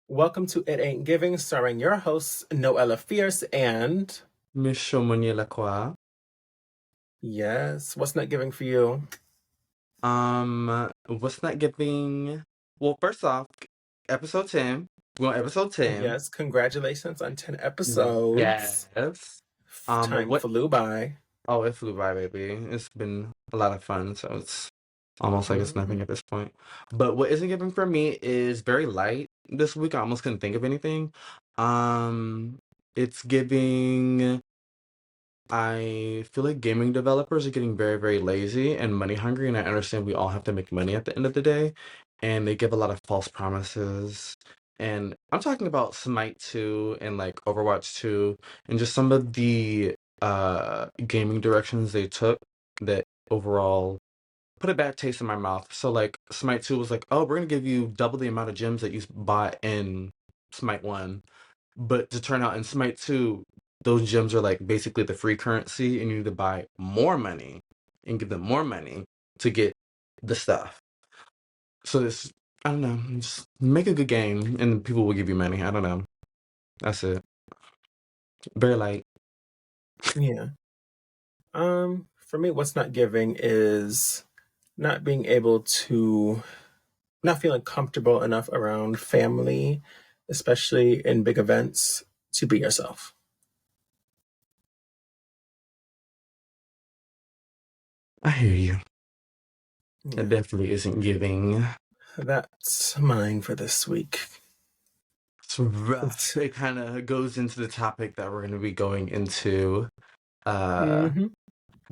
Welcome to It Ain't Giving, starring your hosts, Noella Fierce and... Miss Shomoniela Kwa. Yes, what's not giving for you? What's not giving? Well, first off, episode 10. We're on episode 10. Yes, congratulations on 10 episodes. Yes. Time What? flew by. Oh, it flew by, baby. It's been a lot of fun, so it's almost like it's Mhm. nothing at this point. But what isn't giving for me is very light this week. I almost couldn't think of anything. It's giving. I feel like gaming developers are getting very, very lazy and money hungry, and I understand we all have to make money at the end of the day, and they give a lot of false promises. And I'm talking about Smite 2 and like Overwatch 2 and just some of the gaming directions they took that overall put a bad taste in my mouth. So like Smite 2 was like, "Oh, we're gonna give you double the amount of gems that you bought in Smite 1." But to turn out in Smite 2, those gems are like basically the free currency, and you need to buy more money and give them more money to get the stuff. So this, I don't know, just make a good game and people will give you money. I don't know. That's it. Very light. Yeah. For me, what's not giving is not being able to, not feeling comfortable enough around family, especially in big events, to be yourself. I hear you. It Yeah. definitely isn't giving. That's mine for this week. It's rough. It kind of goes into the topic that we're going to be going into. Uh, Mm-hmm.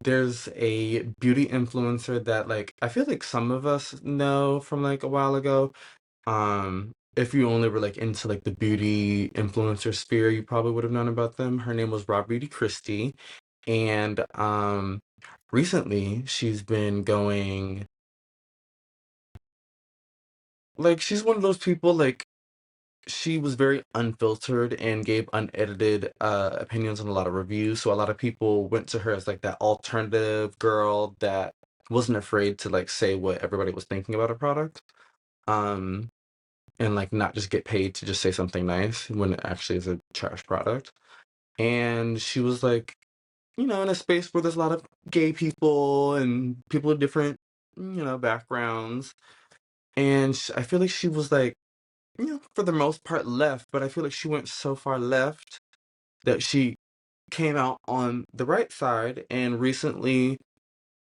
there's a beauty influencer that like I feel like some of us know from like a while ago. If you only were like into like the beauty influencer sphere, you probably would have known about them. Her name was Raw Beauty Kristi, and recently she's been going like she's one of those people like she was very unfiltered and gave unedited opinions on a lot of reviews. So a lot of people went to her as like that alternative girl that wasn't afraid to like say what everybody was thinking about a product. Um, and like not just get paid to just say something nice when it actually is a trash product. And she was like, in a space where there's a lot of gay people and people of different, backgrounds. And I feel like she was like, for the most part left, but I feel like she went so far left that she came out on the right side and recently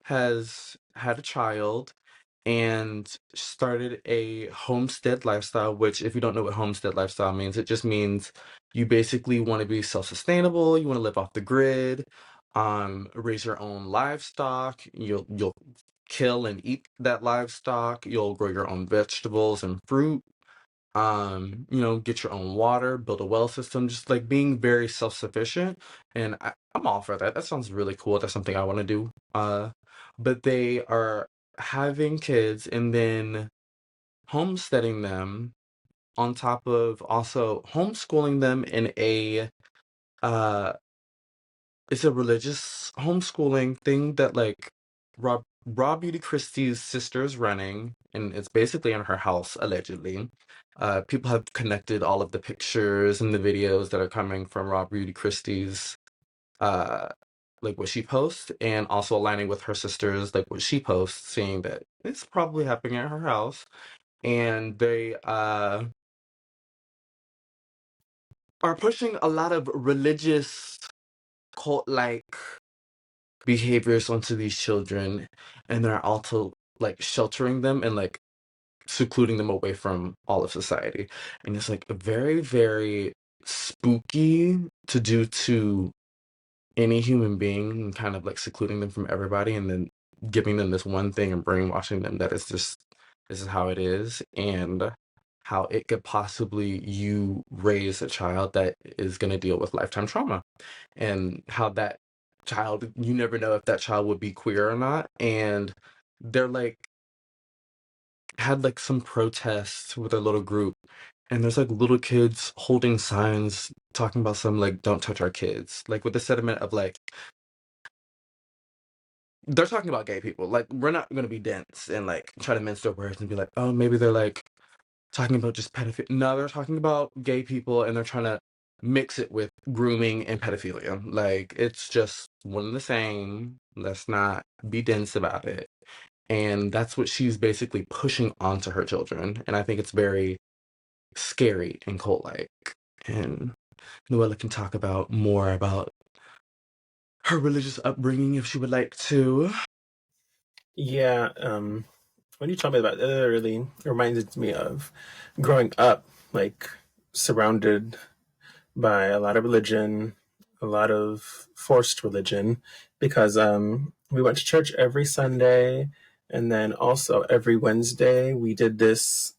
has had a child and started a homestead lifestyle, which if you don't know what homestead lifestyle means, it just means you basically want to be self-sustainable, you want to live off the grid, raise your own livestock, you'll kill and eat that livestock, you'll grow your own vegetables and fruit, get your own water, build a well system, just like being very self-sufficient. And I'm all for that. That sounds really cool. That's something I want to do. But they are having kids and then homesteading them on top of also homeschooling them in a uh it's a religious homeschooling thing that like Rob Beauty Christie's sister's running, and it's basically in her house allegedly. People have connected all of the pictures and the videos that are coming from Rob Beauty Christie's uh like what she posts, and also aligning with her sister's like what she posts, saying that it's probably happening at her house, and they are pushing a lot of religious cult like behaviors onto these children, and they're also like sheltering them and like secluding them away from all of society, and it's like very, very spooky to do to any human being, and kind of like secluding them from everybody and then giving them this one thing and brainwashing them that it's just this is how it is, and how it could possibly you raise a child that is going to deal with lifetime trauma, and how that child, you never know if that child would be queer or not. And they're like had like some protests with a little group, and there's like little kids holding signs talking about some like don't touch our kids, like with the sentiment of like they're talking about gay people, like we're not going to be dense and like try to mince their words and be like, oh, maybe they're like talking about just pedophilia. No, they're talking about gay people and they're trying to mix it with grooming and pedophilia. Like, it's just one and the same. Let's not be dense about it. And that's what she's basically pushing onto her children. And I think it's very scary and cult-like. And Noella can talk about more about her religious upbringing if she would like to. Yeah, when you told me about it, it really reminded me of growing up, like surrounded by a lot of religion, a lot of forced religion, because we went to church every Sunday, and then also every Wednesday we did this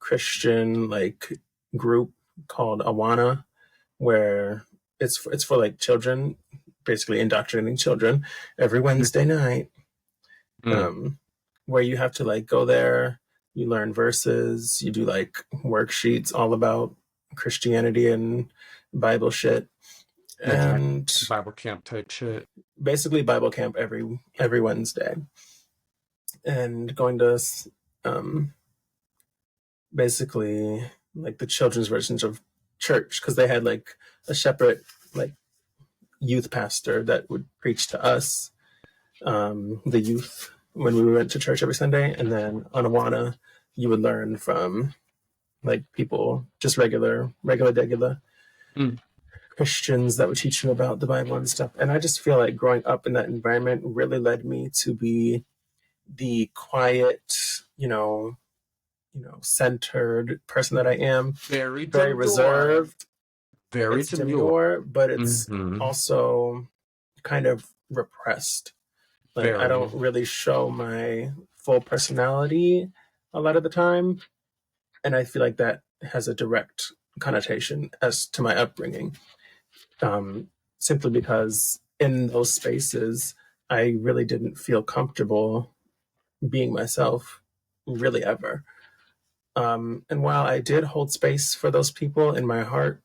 Christian like group called Awana, where it's for like children, basically indoctrinating children every Wednesday night, Mm, um, where you have to like go there, you learn verses, you do like worksheets all about Christianity and Bible shit, exactly. and Bible camp type shit. basically Bible camp every Wednesday, and going to um, basically like the children's versions of church because they had like a separate like youth pastor that would preach to us, the youth, when we went to church every Sunday, and then on Awana you would learn from like people, just regular Mm, Christians that would teach you about the Bible and stuff. And I just feel like growing up in that environment really led me to be the quiet, centered person that I am. very Very demure. reserved. Very It's demure. demure, but it's Mm-hmm. also kind of repressed. Like I Very. don't really show my full personality a lot of the time, and I feel like that has a direct connotation as to my upbringing. Simply because in those spaces, I really didn't feel comfortable being myself, really ever. And while I did hold space for those people in my heart,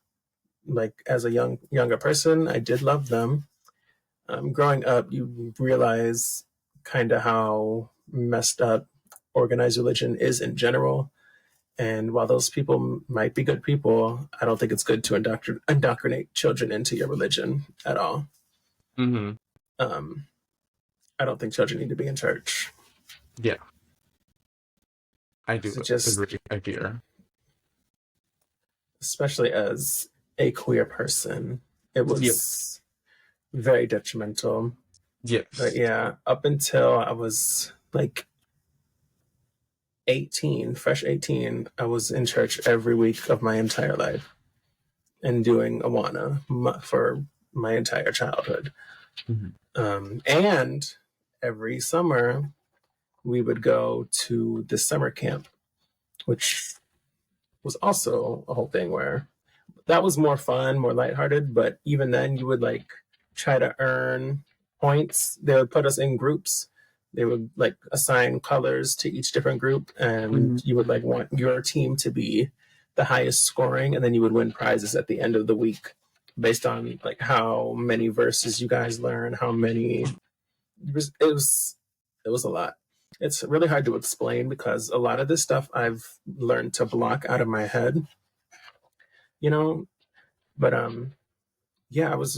like as a younger person, I did love them. Growing up, you realize kind of how messed up organized religion is in general. And while those people might be good people, I don't think it's good to indoctrinate children into your religion at all. Mm-hmm. Um, I don't think children need to be in church. Yeah, I do So just, agree. I hear. especially as a queer person, it Yes. was very detrimental. But Yes. yeah, up until I was like 18, fresh 18, I was in church every week of my entire life and doing Awana for my entire childhood. Mm-hmm. And every summer, we would go to the summer camp, which was also a whole thing where that was more fun, more lighthearted. But even then, you would like try to earn points. They would put us in groups. They would like assign colors to each different group, and Mm-hmm. you would like want your team to be the highest scoring, and then you would win prizes at the end of the week based on like how many verses you guys learn, how many. It was a lot. It's really hard to explain because a lot of this stuff I've learned to block out of my head, you know. But yeah, I was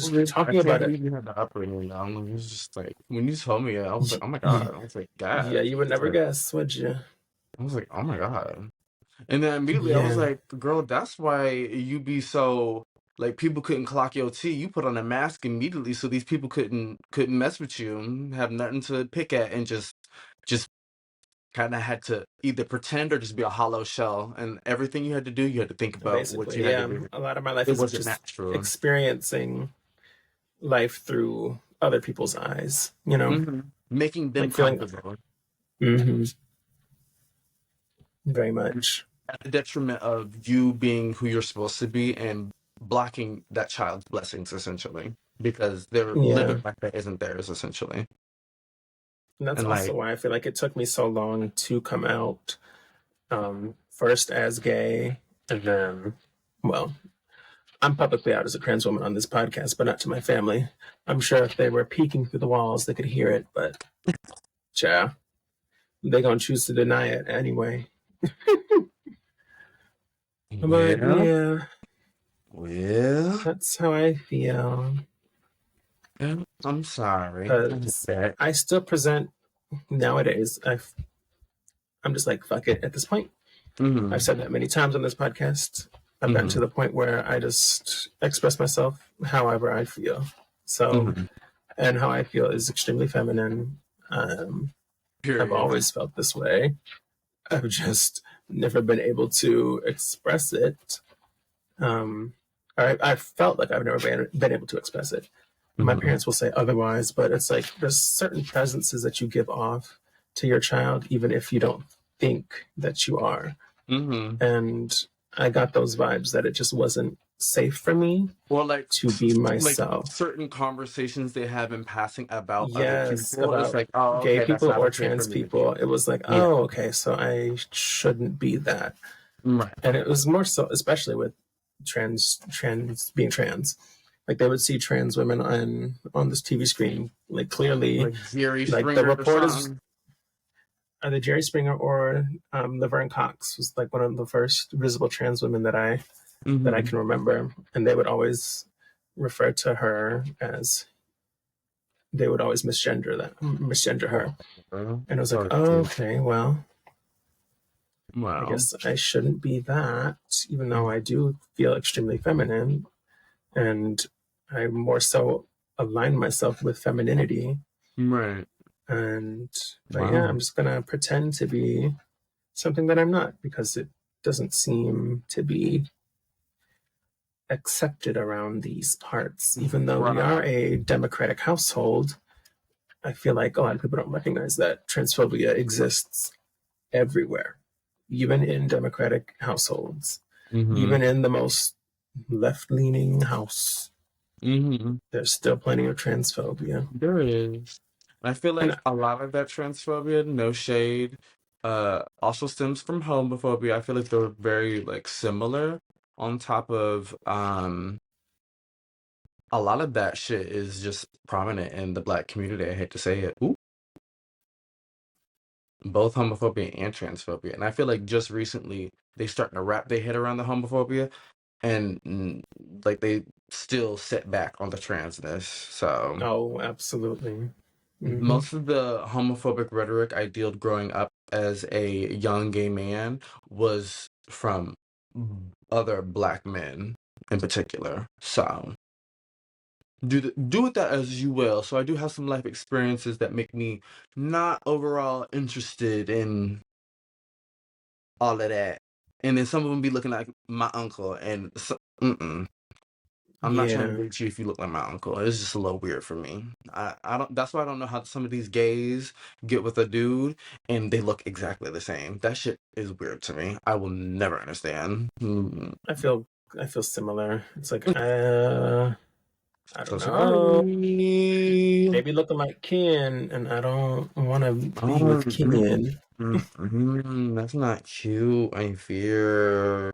just I talking can't about it. believe you had the upbringing now. It was just like when you told me it, I was like, oh my Yeah, god. I was like, yeah, God. you would never guess, would you? I was like, oh my god. And then immediately I was Yeah, like, girl, that's why you be so like people couldn't clock your tea. You put on a mask immediately so these people couldn't mess with you and have nothing to pick at and just kind of had to either pretend or just be a hollow shell. And everything you had to do, you had to think about what you basically, had to yeah. do. A lot of my life It is wasn't just natural. experiencing life through other people's eyes, you know, Making them like feeling. comfortable. Hmm. Very much. At the detriment of you being who you're supposed to be and blocking that child's blessings essentially because they're living Yeah, life that isn't theirs essentially. and that's And also like, why I feel like it took me so long to come out. First as gay, and then, well, I'm publicly out as a trans woman on this podcast, but not to my family. I'm sure if they were peeking through the walls, they could hear it, but yeah, they gonna choose to deny it anyway. But Well, yeah, well, that's how I feel. yeah, I'm sorry. I get Because that. I still present nowadays. I'm just like, fuck it at this point. I've Mm-hmm. said that many times on this podcast. I've gotten Mm-hmm. to the point where I just express myself however I feel. So, Mm-hmm. and how I feel is extremely feminine. Um, I've Period. always felt this way. I've just never been able to express it. Um, I felt like I've never been able to express it. My Mm-hmm. parents will say otherwise, but it's like there's certain presences that you give off to your child, even if you don't think that you are. Mm-hmm. And I got those vibes that it just wasn't safe for me Or like to be like myself. certain conversations they have in passing about other Yes, people. It's about like, oh, gay okay, that's people not or okay for trans me to do. people. It was like, Yeah. oh, okay, so I shouldn't be that. Right. And it was more so, especially with trans being trans. Like they would see trans women on this TV screen, like clearly, Like Jerry like the Springer or reporters, something. either Jerry Springer or Laverne Cox was like one of the first visible trans women that I Mm-hmm. can remember, and they would always refer to her as they would always misgender her, Girl. and it was like, Sorry. oh, okay, well, I Wow. guess I shouldn't be that, even though I do feel extremely feminine, and I more so align myself with femininity, Right. and but yeah, Wow. I'm just gonna pretend to be something that I'm not because it doesn't seem to be accepted around these parts. Even though we are Right. a democratic household, I feel like a lot of people don't recognize that transphobia exists everywhere, even in democratic households, Mm-hmm. even in the most left leaning house. Mm-hmm. There's still plenty of transphobia. There is. I feel And like a lot of that transphobia, no shade, also stems from homophobia. I feel like they're very like similar. On top of a lot of that shit is just prominent in the black community. I hate to say it. Ooh. Both homophobia and transphobia. And I feel like just recently they starting to wrap their head around the homophobia and like they still sit back on the transness. So oh, absolutely. Hmm. most of the homophobic rhetoric I dealt growing up as a young gay man was from other black men in particular. So do with that as you will. So I do have some life experiences that make me not overall interested in all of that. And then some of them be looking like my uncle, and so, I'm not trying to Yeah, date you if you look like my uncle. It's just a little weird for me. I don't. That's why I don't know how some of these gays get with a dude and they look exactly the same. That shit is weird to me. I will never understand. I feel I feel similar. It's like I So don't know. sorry. Maybe looking like Ken, and I don't want to be Oh, with Ken. that's not cute. I fear.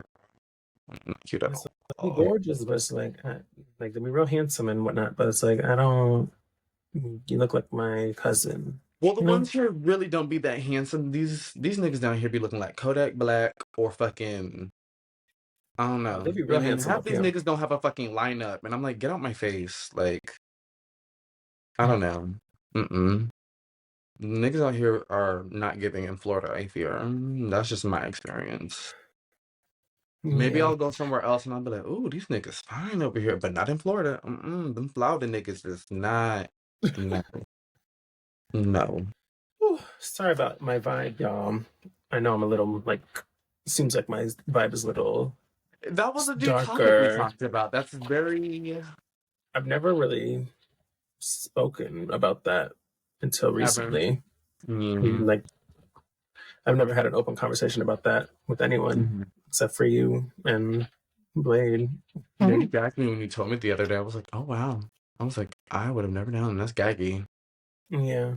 Not cute at It's like, be all. gorgeous, but it's like to be real handsome and whatnot. But it's like I don't. You look like my cousin, Well, the you know? ones here really don't be that handsome. These niggas down here be looking like Kodak Black or fucking I don't Oh, they know. be real And then handsome half up these here. niggas don't have a fucking lineup, and I'm like, get out my face. Like, I don't know. Mm-mm. Niggas out here are not giving in Florida, I fear. That's just my experience. Maybe Yeah. I'll go somewhere else and I'll be like, ooh, these niggas fine over here, but not in Florida. Them Florida niggas is not. No. No. Whew, sorry about my vibe, y'all. I know I'm a little like. Seems like my vibe is a little That was a deep topic we darker. talked about. That's very I've never really spoken about that until ever. recently. Mm, Like I've never had an open conversation about that with anyone mhm. except for you and Blade. You gagged me when you told me the other day. I was like, oh wow. I was like, I would have never known. That's gaggy. Yeah.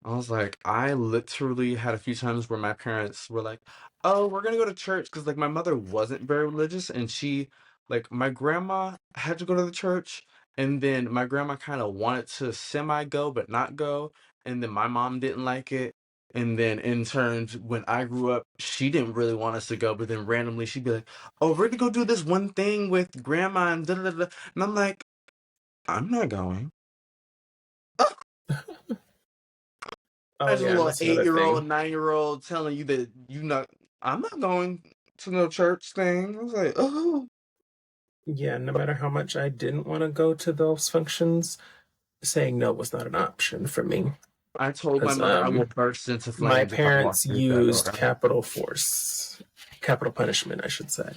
I was like, I literally had a few times where my parents were like, "Oh, we're gonna go to church," because like my mother wasn't very religious, and she, like, my grandma had to go to the church, and then my grandma kind of wanted to semi go but not go, and then my mom didn't like it, And then in turn, when I grew up, she didn't really want us to go, but then randomly she'd be like, "Oh, we're gonna go do this one thing with grandma," and da da da. And I'm like, "I'm not going." Oh As a yeah, and little that's another 8-year-old, thing. 9-year-old telling you that I'm not going to no church thing. I was like, oh, Yeah, no matter how much I didn't want to go to those functions, saying no was not an option for me. I told my Because mother I will burst into my flames if I walk parents through that used door. capital force, capital punishment, I should say.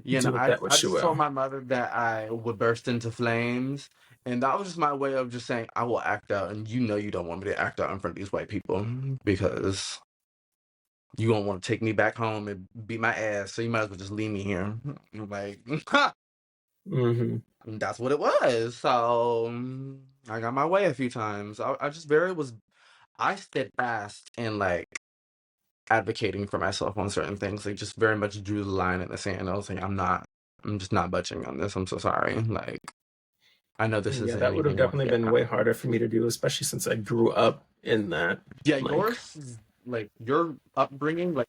You know, Do with I that I what you just told will. my mother that I would burst into flames, and that was just my way of just saying I will act out, and you don't want me to act out in front of these white people because you don't want to take me back home and beat my ass, so you might as well just leave me here. I'm like, Hmm. that's what it was. So I got my way a few times. I just very was I steadfast in like advocating for myself on certain things. Like just very much drew the line in the sand. I was like, I'm just not budging on this. I'm so sorry. Like I know this Yeah, isn't that would have anything you want definitely to get been way out. harder for me to do, especially since I grew up in that. Yeah, Like, like your upbringing, like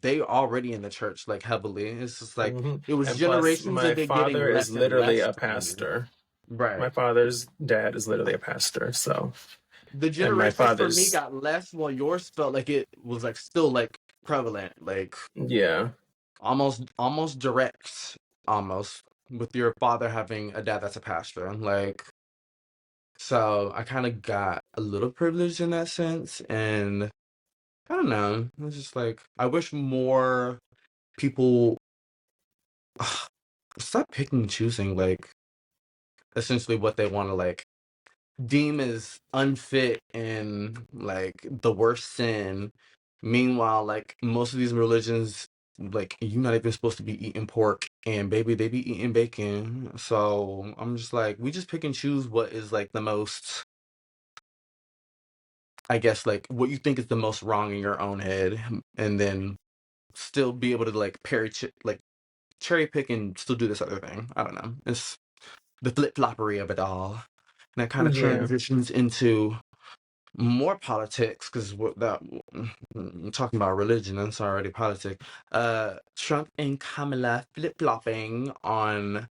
they already in the church like heavily. It's just like hmm it was and plus, generations my of it getting father is less and literally less a strenuous. pastor. Right. My father's dad is literally a pastor. So, The and my generations for me father's, got less, while yours felt like it was like still like prevalent, like yeah, almost direct, almost with your father having a dad that's a pastor. Like so, I kind of got a little privilege in that sense, and I don't know. It's just like I wish more people stop picking and choosing like essentially what they want to like deem as unfit and like the worst sin. Meanwhile, like most of these religions, like you're not even supposed to be eating pork, and baby, they be eating bacon. So I'm just like, we just pick and choose what is like the most, I guess, like what you think is the most wrong in your own head, and then still be able to like like cherry pick and still do this other thing. I don't know. It's the flip floppery of it all, and that kind of yeah, transitions into more politics because what that talking about religion, that's already politics. Trump and Kamala flip-flopping on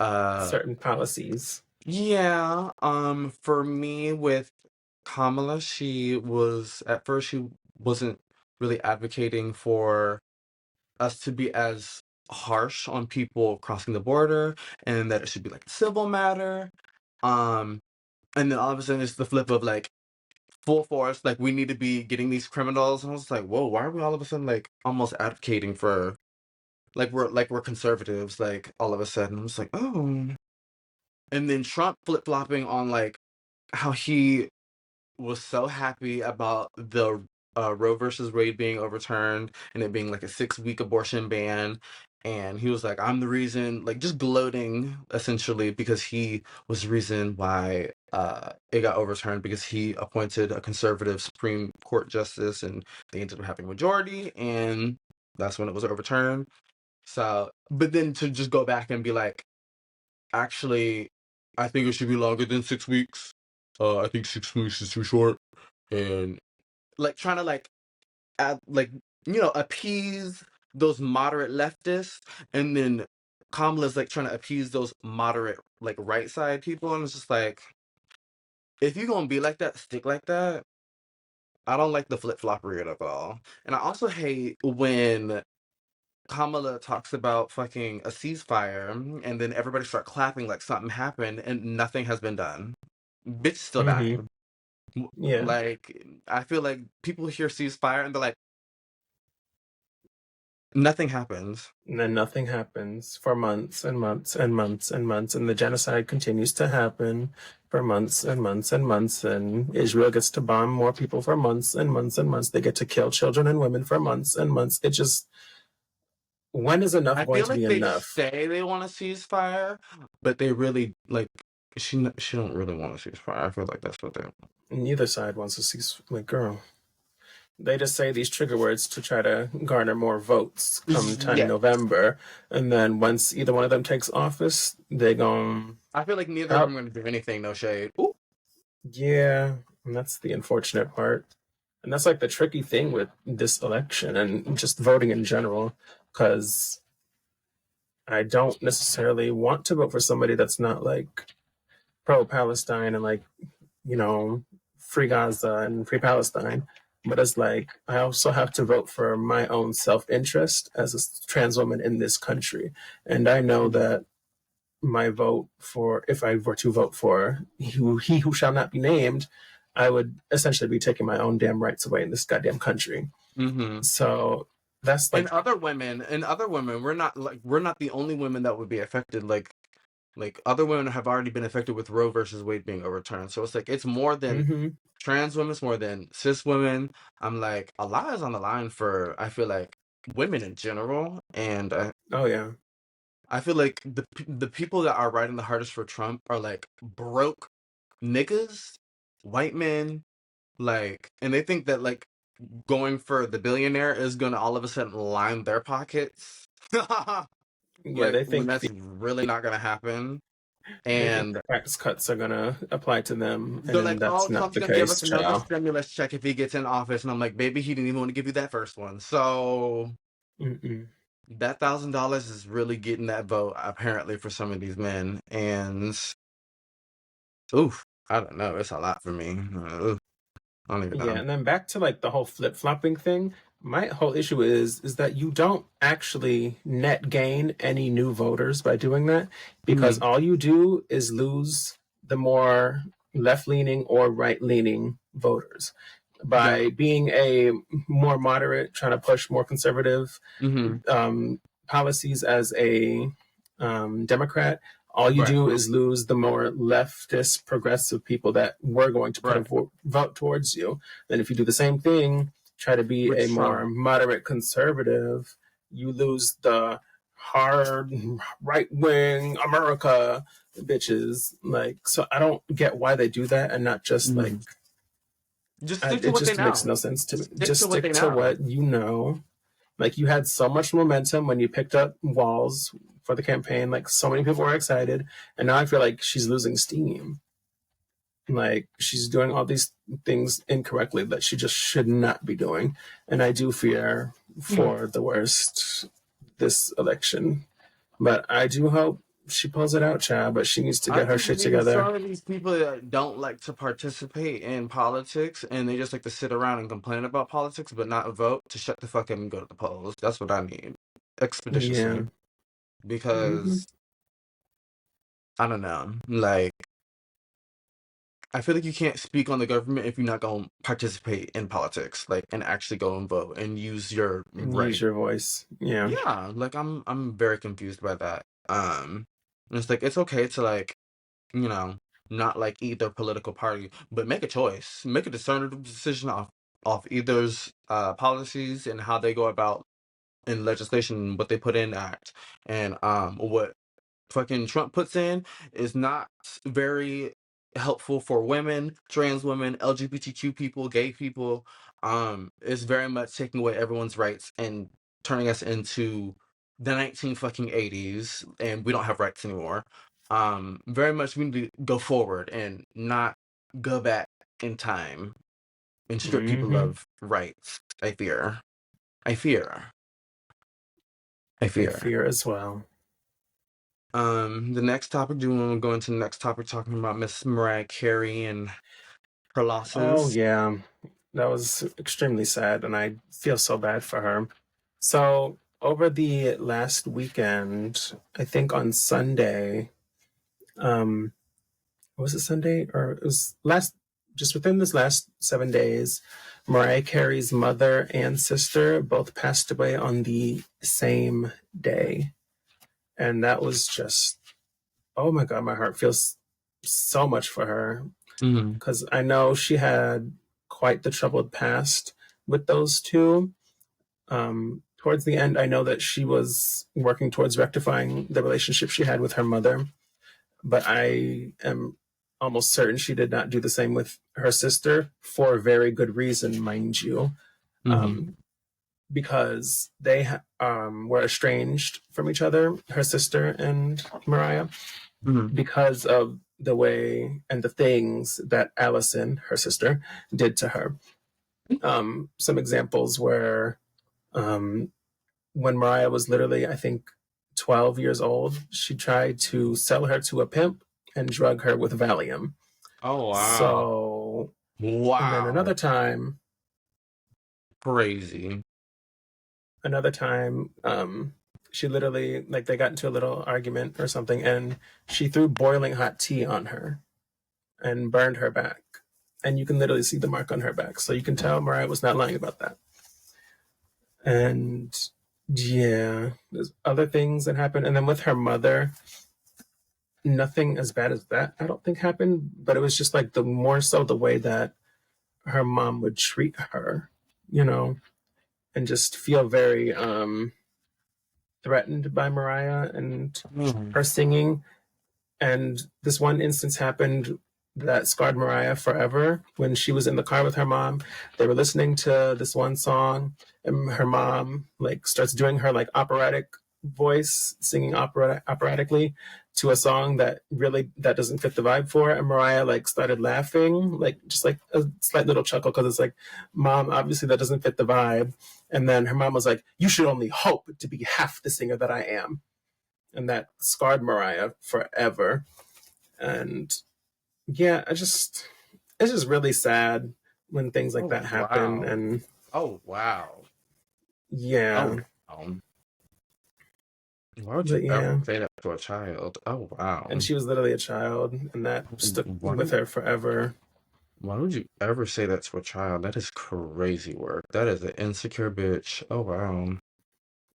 uh certain policies. yeah, for me with Kamala, she was at first she wasn't really advocating for us to be as harsh on people crossing the border, and that it should be like a civil matter. um and then all of a sudden it's the flip of like full force, like we need to be getting these criminals. And I was like, whoa, why are we all of a sudden like almost advocating for like we're conservatives, like all of a sudden. I was like, oh. And then Trump flip-flopping on like how he was so happy about the Roe versus Wade being overturned and it being like a 6-week abortion ban. And he was like, I'm the reason, like just gloating essentially because he was the reason why it got overturned because he appointed a conservative Supreme Court justice and they ended up having a majority and that's when it was overturned. So, but then to just go back and be like, actually, I think it should be longer than 6 weeks. I think 6 weeks is too short, and like trying to like add like appease those moderate leftists, and then Kamala's like trying to appease those moderate like right side people, and it's just like if you're gonna be like that, stick like that. I don't like the flip floppery at all, and I also hate when Kamala talks about fucking a ceasefire, and then everybody start clapping like something happened, and nothing has been done. Bitch still Hmm. dying. Yeah. Like I feel like people hear ceasefire and they're like, nothing happens. And then nothing happens for months and months and months and months, and the genocide continues to happen for months and months and months, and Israel gets to bomb more people for months and months and months. They get to kill children and women for months and months. It just, when is enough I going feel to be like they enough? say they want a ceasefire, but they really like she don't really want a ceasefire. I feel like that's what they. Neither side wants to see, like, girl. They just say these trigger words to try to garner more votes come time Yeah, November, and then once either one of them takes office, they gon' I feel like neither of them up. are going to do anything. No shade. Ooh. Yeah, And that's the unfortunate part. And that's like the tricky thing with this election and just voting in general, because I don't necessarily want to vote for somebody that's not like pro Palestine and like, you know, free Gaza and free Palestine. But it's like I also have to vote for my own self interest as a trans woman in this country. And I know Mhm. that my vote for, if I were to vote for he who shall not be named, I would essentially be taking my own damn rights away in this goddamn country. Mhm. So that's And like, other women, we're not the only women that would be affected. Like other women have already been affected with Roe versus Wade being overturned. So it's like it's more than mm-hmm. trans women, it's more than cis women. I'm like a lot is on the line for I feel like women in general, and Oh yeah, I feel like the people that are riding the hardest for Trump are like broke niggas, white men, like, and they think that like going for the billionaire is gonna all of a sudden line their pockets. yeah. Like when that's really not gonna happen. They think And tax cuts are gonna apply to them, they're and like, that's "Oh, not Trump's the gonna give us case, another child. stimulus check if he gets in office." And I'm like, "Baby, he didn't even want to give you that first one." So Mm-mm. that $1,000 is really getting that vote apparently for some of these men. And oof, I don't know, it's a lot for me. Oof, I don't even Yeah, know. and then back to like the whole flip flopping thing. My whole issue is that you don't actually net gain any new voters by doing that, because Mhm. all you do is lose the more left leaning or right leaning voters Yeah. by being a more moderate, trying to push more conservative Hmm. um, policies as a Democrat. All you Right. do is lose the more leftist, progressive people that were going to put a Right. vote towards you. Then, if you do the same thing, try to be a Which Trump. more moderate conservative, you lose the hard right wing America bitches. Like, so I don't get why they do that and not just like, Mhm. Just stick to it what they just makes know. no sense to me. Stick Just to what stick they to know. what you know. Like, you had so much momentum when you picked up Walls for the campaign. Like, so many people were excited, and now I feel like she's losing steam. Like, she's doing all these things incorrectly that she just should not be doing, and I do fear for the worst this election. But I do hope she pulls it out, child. But she needs to I get her just shit need together. some of these people that don't like to participate in politics and they just like to sit around and complain about politics but not vote to shut the fuck up and go to the polls. That's what I need. Yeah. Expeditiously. Hmm. Because I don't know. Like I feel like you can't speak on the government if you're not gonna participate in politics, like and actually go and vote and use your And use right. your voice. Yeah. Yeah, like I'm very confused by that. And it's like it's okay to like you know, not like either political party, but make a choice, make a discernible decision off either's policies and how they go about in legislation, what they put in act, and what fucking Trump puts in is not very helpful for women, trans women, LGBTQ people, gay people. It's very much taking away everyone's rights and turning us into the 19 fucking 80s, and we don't have rights anymore. Very much we need to go forward and not go back in time and strip people Hmm. of rights. I fear. I fear. I I fear. fear as well. The next topic, do you want to go into the next topic talking about Miss Mariah Carey and her Oh losses? yeah, that was extremely sad, and I feel so bad for her. So over the last weekend, I think on Sunday, um, was it Sunday or it was last? Just within this last 7 days, Mariah Carey's mother and sister both passed away on the same day, and that was just, oh my God, my heart feels so much for her, Mm-hmm. because I know she had quite the troubled past with those two. Towards the end, I know that she was working towards rectifying the relationship she had with her mother, but I am almost certain she did not do the same with her sister for very good reason, mind you, Mm-hmm. um, because they were estranged from each other, her sister and Mariah, Mm-hmm. because of the way and the things that Allison, her sister, did to her. Some examples were um, when Mariah was literally, I think, 12 years old, she tried to sell her to a pimp and drug her with Valium. Oh wow. So, and then Wow. Crazy. another time, she literally, like, they got into a little argument or something, and she threw boiling hot tea on her and burned her back. And you can literally see the mark on her back. So you can tell Mariah was not lying about that. And yeah, there's other things that happened. And then with her mother, nothing as bad as that, I don't think happened. But it was just like the more so the way that her mom would treat her, you know, and just feel very threatened by Mariah and Mm. her singing. And this one instance happened that scarred Mariah forever when she was in the car with her mom. They were listening to this one song, and her mom like starts doing her like operatic voice, singing operatically to a song that doesn't fit the vibe for it. And Mariah like started laughing, like just like a slight little chuckle because it's like, Mom, obviously that doesn't fit the vibe. And then her mom was like, "You should only hope to be half the singer that I am." And that scarred Mariah forever. And yeah, it's just really sad when things like Oh that happen. wow. And Oh wow. Oh yeah, wow. Why would you but ever yeah, say that to a child? Oh wow. and she was literally a child, and that stuck Why with her forever. why would you ever say that to a child? That is crazy work. That is an insecure bitch. Oh wow.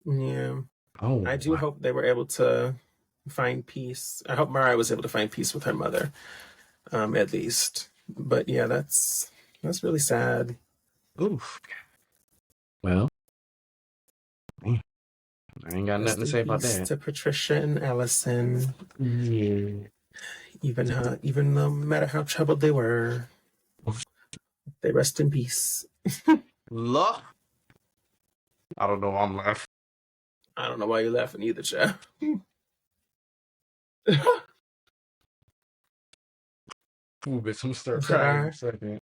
Yeah, I Oh do wow. hope they were able to find peace. I hope Mariah was able to find peace with her mother, at least. But yeah, that's really sad. Oof. Well, mm, I ain't got nothing Rest to in say about peace that. to Patricia and Allison. Yeah. Even no matter how troubled they were, they rest in peace. Look. I don't know why I'm laughing. I don't know why you're laughing either, Chad. Ooh, bitch, I'm gonna start crying in a Jar, second.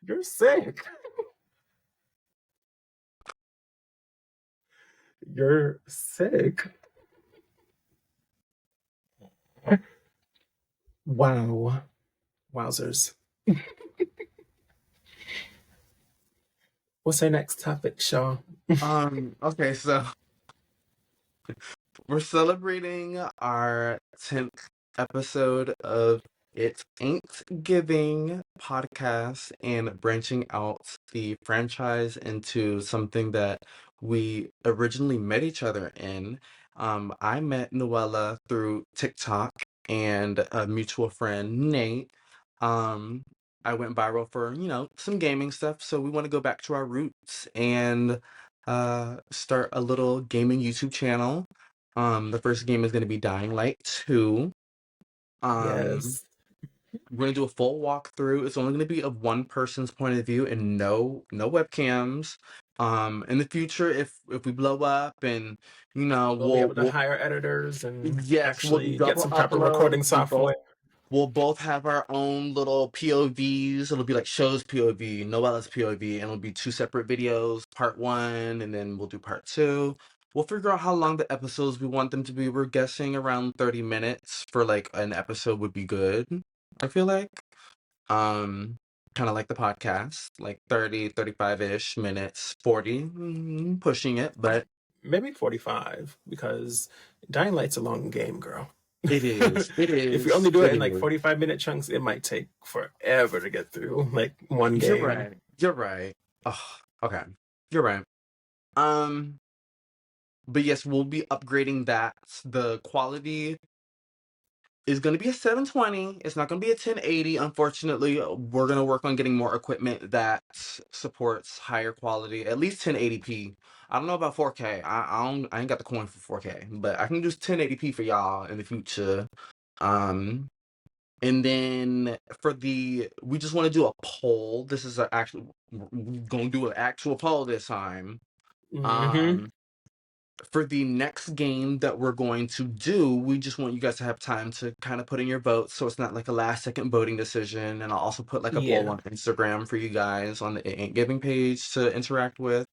you're sick. You're sick. Wow. Wowzers. What's our next topic, Shaw? Okay, so we're celebrating our 10th episode of It Ain't Giving podcast and branching out the franchise into something that we originally met each other in. I met Noella through TikTok and a mutual friend, Nate. Um, I went viral for, some gaming stuff, so we want to go back to our roots and start a little gaming YouTube channel. The first game is going to be Dying Light 2. Um, Yes. we're going to do a full walkthrough. It's only going to be of one person's point of view and no webcams. In the future, if we blow up and We'll be able to we'll hire editors and yes, we'll do actually get double some proper uploads. recording software. We'll both have our own little POVs. It'll be like show's POV, Noella's POV, and it'll be two separate videos, part one, and then we'll do part two. We'll figure out how long the episodes we want them to be. We're guessing around 30 minutes for like an episode would be good, I feel like. Um, kind of like the podcast, like 30, 35-ish minutes, 40, pushing it, but Maybe 45, because Dying Light's a long game, girl. it is, it If we only is, do it it in like is. 45-minute chunks, it might take forever to get through like one You're game. right. You're right. Oh, okay. You're right. Um, but yes, we'll be upgrading that. The quality is going to be a 720. It's not going to be a 1080. Unfortunately, we're going to work on getting more equipment that supports higher quality, at least 1080p. I don't know about 4K. I ain't got the coin for 4K, but I can do 1080p for y'all in the future. Um, and then we just want to do a poll. This is we're going to do an actual poll this time. Mm-hmm. Um, for the next game that we're going to do, we just want you guys to have time to kind of put in your votes, so it's not like a last second voting decision. And I'll also put like a poll Yeah. on Instagram for you guys on the It Ain't Giving page to interact with.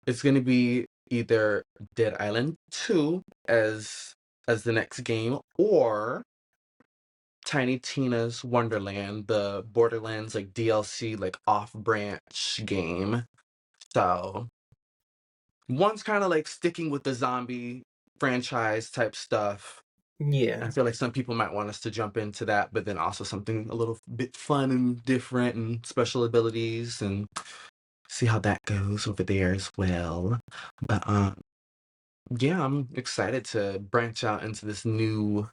It's gonna be either Dead Island 2 as the next game, or Tiny Tina's Wonderland, the Borderlands like DLC like off branch game. So one's kind of like sticking with the zombie franchise type stuff. I Yeah. feel like some people might want us to jump into that, but then also something a little bit fun and different and special abilities, and see how that goes over there as well. But yeah, I'm excited to branch out into this new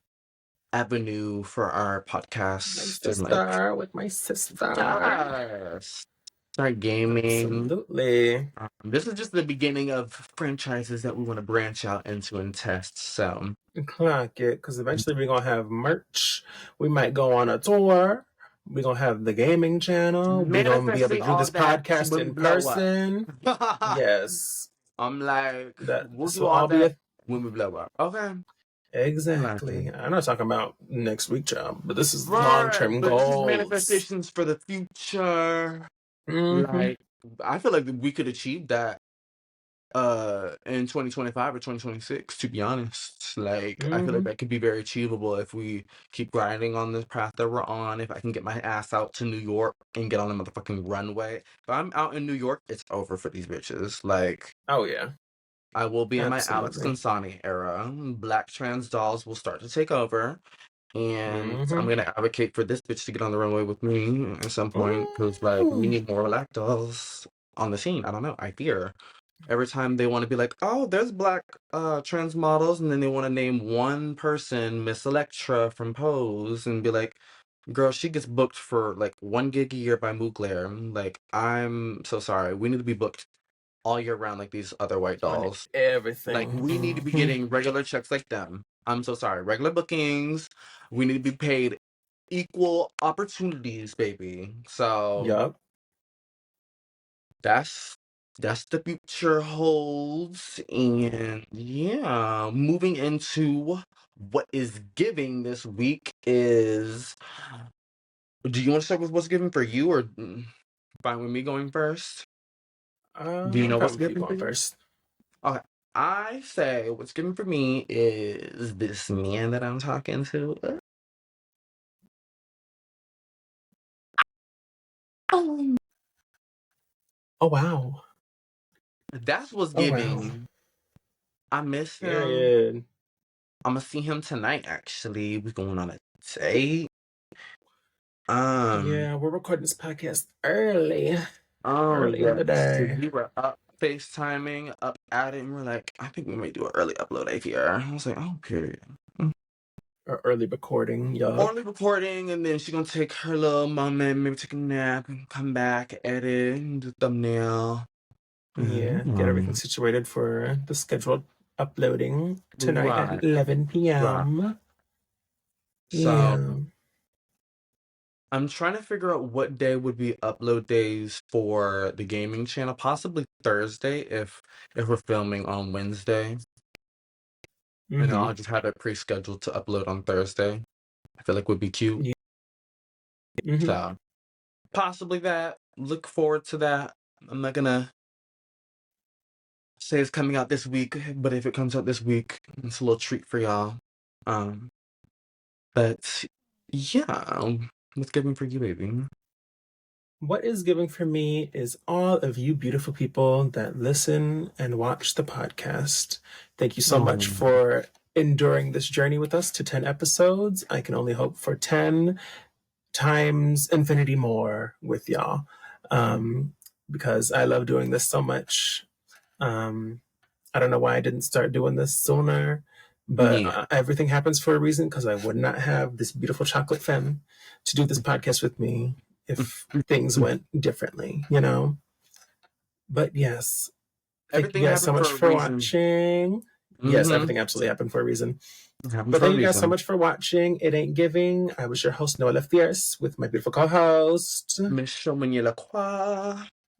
avenue for our My podcast and like, sister with my sister. yes, start gaming. Absolutely. This is just the beginning of franchises that we want to branch out into and test. So Clock it, because eventually we're gonna have merch. We might go on a tour. We're gonna have the gaming channel. We're gonna be able manifesting to do all this that podcast when we in blow up. person. Yes. I'm like, That we'll this do will all all be that a when we blow up. Okay. I like exactly. it. I'm not talking about next week, job, but this is long Right, term but this is goals. manifestations for the future. Mm-hmm. Like, I feel like we could achieve that in 2025 or 2026, to be honest. Like, I feel like Mm-hmm. that could be very achievable if we keep grinding on this path that we're on. If I can get my ass out to New York and get on the motherfucking runway. If I'm out in New York, it's over for these bitches. Like, Oh yeah. I will be in my Alex Absolutely. Consani era. Black trans dolls will start to take over. And I'm Mm-hmm. gonna advocate for this bitch to get on the runway with me at some point, because like we Ooh. need more black dolls on the scene. I don't know. I fear every time they want to be like, oh, there's black trans models, and then they want to name one person, Miss Electra from Pose, and be like, girl, she gets booked for like 1 gig a year by Mugler. Like, I'm so sorry. We need to be booked all year round like these other white On dolls. Like, everything. we need to be Mm-hmm. getting regular checks like them. I'm so sorry. Regular bookings. We need to be paid equal opportunities, baby. So Yup. that's the future holds. And yeah, moving into what is giving this week is, do you want to start with what's giving for you, or fine with me going first? Do you I'm know fine what's with you giving for going you? first. Okay. I say what's giving for me is this man that I'm talking to. Oh, Oh wow. that's what's Oh wow. giving. I miss him. Period. I'm gonna see him tonight. Actually, we're going on a date. Yeah, we're recording this podcast early. Oh Early in the yes, day. we were up FaceTiming, up at it, and we're like, I think we might do an early upload here. I was like, oh, period. Or early recording. Yup. Only recording, and then she's gonna take her little moment, maybe take a nap, and come back, edit, and do thumbnail. Yeah. Get everything situated for the scheduled uploading tonight at Right, 11 right. p.m. So Yeah. I'm trying to figure out what day would be upload days for the gaming channel. Possibly Thursday if we're filming on Wednesday. And Mm-hmm. I'll just have it pre-scheduled to upload on Thursday. I feel like would be cute. Yeah. Mm-hmm. So possibly that. Look forward to that. I'm not gonna say it's coming out this week, but if it comes out this week, it's a little treat for y'all. Um, but yeah, what's giving for you, baby? What is giving for me is all of you beautiful people that listen and watch the podcast. Thank you so much Oh, for enduring this journey with us to 10 episodes. I can only hope for 10 times infinity more with y'all, um, because I love doing this so much. Um, I don't know why I didn't start doing this sooner, but yeah. everything happens for a reason, because I would not have this beautiful chocolate femme to do this podcast with me if things went differently, you know? But yes, thank you Everything guys so happened much for a for reason. watching. Yes, Mm-hmm. everything absolutely happened for a reason. It happened But for a thank you guys so reason. much for watching. It Ain't Giving. I was your host, Noella Fierce, with my beautiful co host. Miss Showman Lacroix.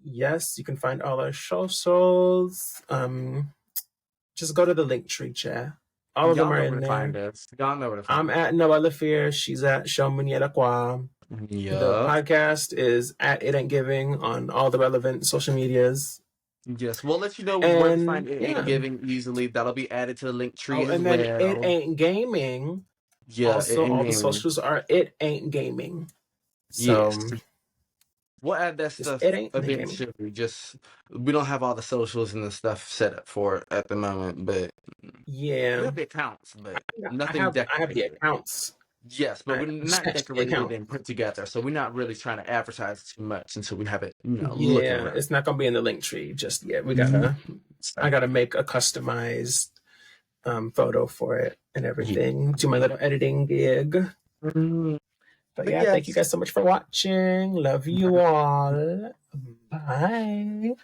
Yes, you can find all our socials. Just go to the link tree chat. All of them Y'all are know where in to find there. us. Y'all know where to I'm find us. at Noella Fear. She's at Show Muniela Qua. The Yup. podcast is at It Ain't Giving on all the relevant social medias. Yes, we'll let you know where to find And It Ain't yeah. Giving easily. That'll be added to the link tree Oh, as and then It well. Ain't Gaming. Yeah, It Also, Ain't all the Gaming. socials are It Ain't Gaming. Yes. So We'll add that just stuff It Ain't Gaming. eventually. Just we don't have all the socials and the stuff set up for it at the moment, but we Yeah. have the accounts, but I nothing have the decorated. accounts. Yes, but I we're not snatched the decorated account. and put together, so we're not really trying to advertise too much until we have it, looking Yeah, right. it's not gonna be in the link tree just yet. Mhm. I So, gotta make a customized photo for it and yeah. everything. Do my little editing gig. Mhm. But But yeah, thank you yes. guys so much for watching. Love you all. Bye.